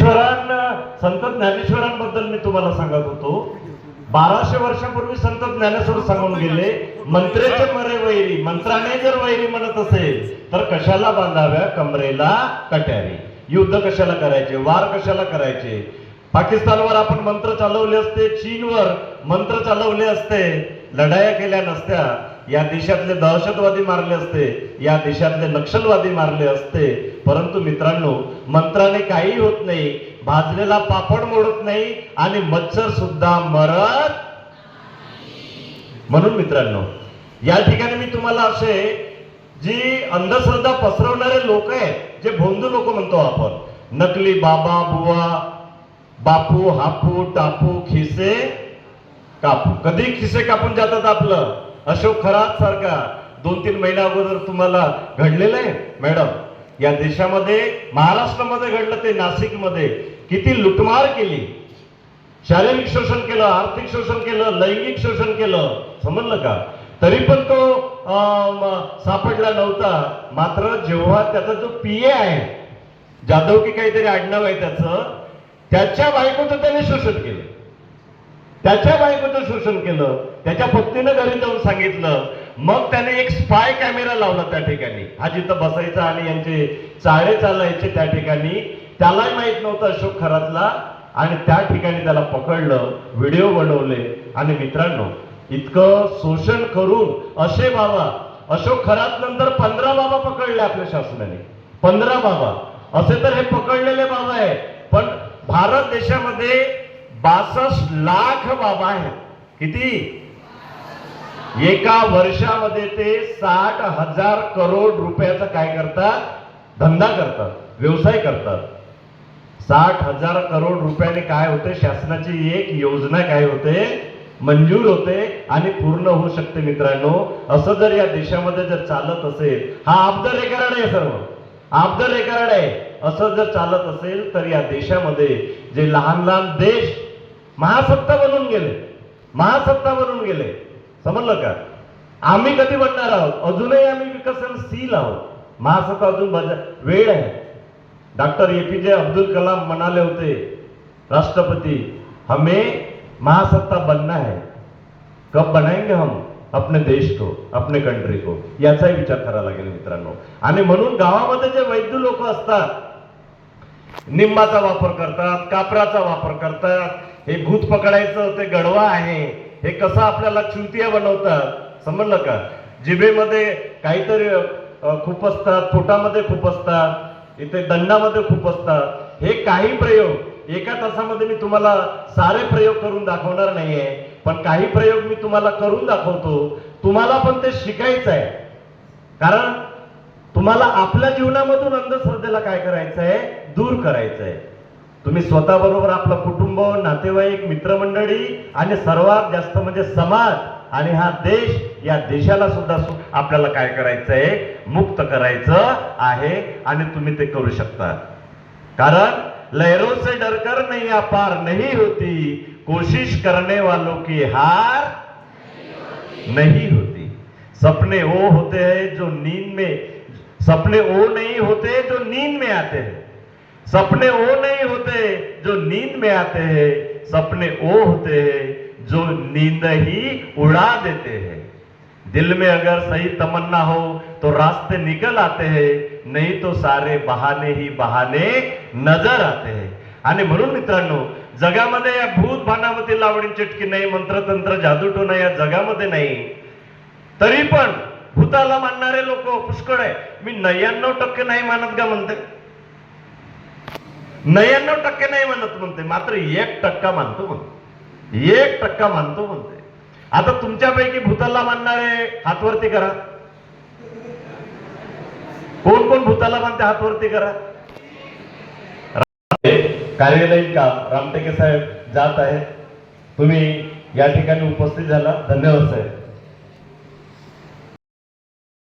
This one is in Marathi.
संत ज्ञानेश्वरांबद्दल मी तुम्हाला सांगत होतो. 1200 वर्षापूर्वी संत ज्ञानेश्वर सांगून गेले, मंत्रेचे मरे वैरी, मंत्राने जर वैरी म्हणत असेल तर कशाला बांधाव्या कमरेला कट्यारी. युद्ध कशाला करायचे, वार कशाला करायचे. पाकिस्तानवर आपण मंत्र चालवले असते, चीनवर मंत्र चालवले असते, लढाया केल्या नसत्या, या देशातले दहशतवादी मारले असते, या देशातले नक्षलवादी मारले असते. परंतु मित्रांनो, मंत्राने काही होत नाही, भाजलेला पापड मोडत नाही आणि मच्छर सुद्धा मरत. म्हणून मित्रांनो, या ठिकाणी मी तुम्हाला असे जी अंधश्रद्धा पसरवणारे लोक आहेत, जे भोंदू लोक म्हणतो आपण, नकली बाबा बुवा, बापू हापू टापू खिसे कापू. कधी खिसे कापून जातात आपलं. अशोक खरात सारखा 2-3 महिन्या अगोदर तुम्हाला घडलेलं आहे मॅडम. या देशामध्ये, महाराष्ट्रामध्ये घडलं ते, नाशिकमध्ये किती लुटमार केली, शारीरिक शोषण केलं, आर्थिक शोषण केलं, लैंगिक शोषण केलं, समजलं का. तरी पण तो सापडला नव्हता. मात्र जेव्हा त्याचा जो पीए आहे, जाधव की काहीतरी आडनाव आहे त्याचं, त्याच्या बायकोचं त्याने शोषण केलं, त्याच्या बायकोचं शोषण केलं. त्याच्या पत्नीनं घरी जाऊन सांगितलं. मग त्याने एक स्पाय कॅमेरा लावला त्या ठिकाणी, हा जिथं बसायचा आणि यांचे चाळे चालायचे त्या ठिकाणी. त्यालाही माहित नव्हतं अशोक खरातला, आणि त्या ठिकाणी त्याला पकडलं, व्हिडिओ बनवले. आणि मित्रांनो, इतकं शोषण करून असे बाबा, अशोक खरात नंतर 15 बाबा पकडले आपल्या शासनाने. 15 बाबा असे तर हे पकडलेले बाबा आहे. पण भारत देशामध्ये 62 लाख बाबा आहेत. किती? एका वर्षामध्ये ते 60,000 करोड रुपयाचा काय करतात, धंदा करतात, व्यवसाय करतात. 60,000 करोड रुपयाने काय होते, शासनाची एक योजना काय होते, मंजूर होते आणि पूर्ण होऊ शकते. मित्रांनो, असं जर या देशामध्ये जर चालत असेल, हा ऑफ द रेकॉर्ड आहे, सर्व ऑफ द रेकॉर्ड आहे. असं जर चालत असेल तर या देशामध्ये जे लहान लहान देश महासत्ता बनून गेले, महासत्ता बनून गेले, समजलं का. आम्ही कधी बनणार आहोत, अजूनही आम्ही विकसनशील आहोत. महासत्ता अजून वेळ आहे. डॉक्टर एपीजे अब्दुल कलाम म्हणाले होते, राष्ट्रपती, हमें महासत्ता बनना है. कब बनाएंगे हम अपने देश को, अपने कंट्री को, याचाही विचार करावा लागेल मित्रांनो. आणि म्हणून गावामध्ये जे वैद्य लोक असतात, निंबाचा वापर करतात, कापराचा वापर करतात, हे भूत पकडायचं ते गडवा आहे, हे कसं आपल्याला चुतिया बनवतात, समजलं का. जिभेमध्ये काहीतरी खूप असतात, पोटामध्ये खूप असतात, इथे दंडामध्ये खूप असतात. हे काही प्रयोग एका तासामध्ये मी तुम्हाला सारे प्रयोग करून दाखवणार नाहीये, पण काही प्रयोग मी तुम्हाला करून दाखवतो. तुम्हाला पण ते शिकायचं आहे, कारण तुम्हाला आपल्या जीवनामधून अंधश्रद्धेला काय करायचं आहे, दूर करायचं आहे. तुम्ही स्वतः बरोबर आपलं कुटुंब, नातेवाईक, मित्रमंडळी आणि सर्वात जास्त म्हणजे समाज आणि हा देश, या देशाला सुद्धा आपल्याला काय करायचं आहे, मुक्त करायचं आहे. आणि तुम्ही ते करू शकता. कारण लहरों से डरकर नैया पार नहीं होती, कोशिश करने वालों की हार नहीं होती. सपने वो होते हैं जो नींद में, सपने वो नहीं होते जो नींद में आते हैं, सपने वो नहीं होते जो नींद में आते हैं, सपने वो होते हैं जो नींद ही उड़ा देते हैं. दिल में अगर सही तमन्ना हो तो रास्ते निकल आते हैं, नहीं तो सारे बहाने ही बहाने नजर आते हैं. आणि म्हणून मित्रांनो, जगामध्ये या भूत भानामती लावणी चिटकी नाही, मंत्रतंत्र जादूटोना या जगामध्ये नाही. तरी पण भूताला मानणारे लोक पुष्कळ आहे. मी 99% नाही मानत का म्हणते, 99% नाही म्हणत म्हणते, मात्र 1% मानतो म्हणते, 1% मानतो म्हणते. आता तुमच्यापैकी भूताला मानणारे हातवरती करा. कोण कोण भूताला मानते, हातवरती करा. कार्यालयीन काम रामटेके साहेब जात आहे, तुम्ही या ठिकाणी उपस्थित झाला, धन्यवाद साहेब.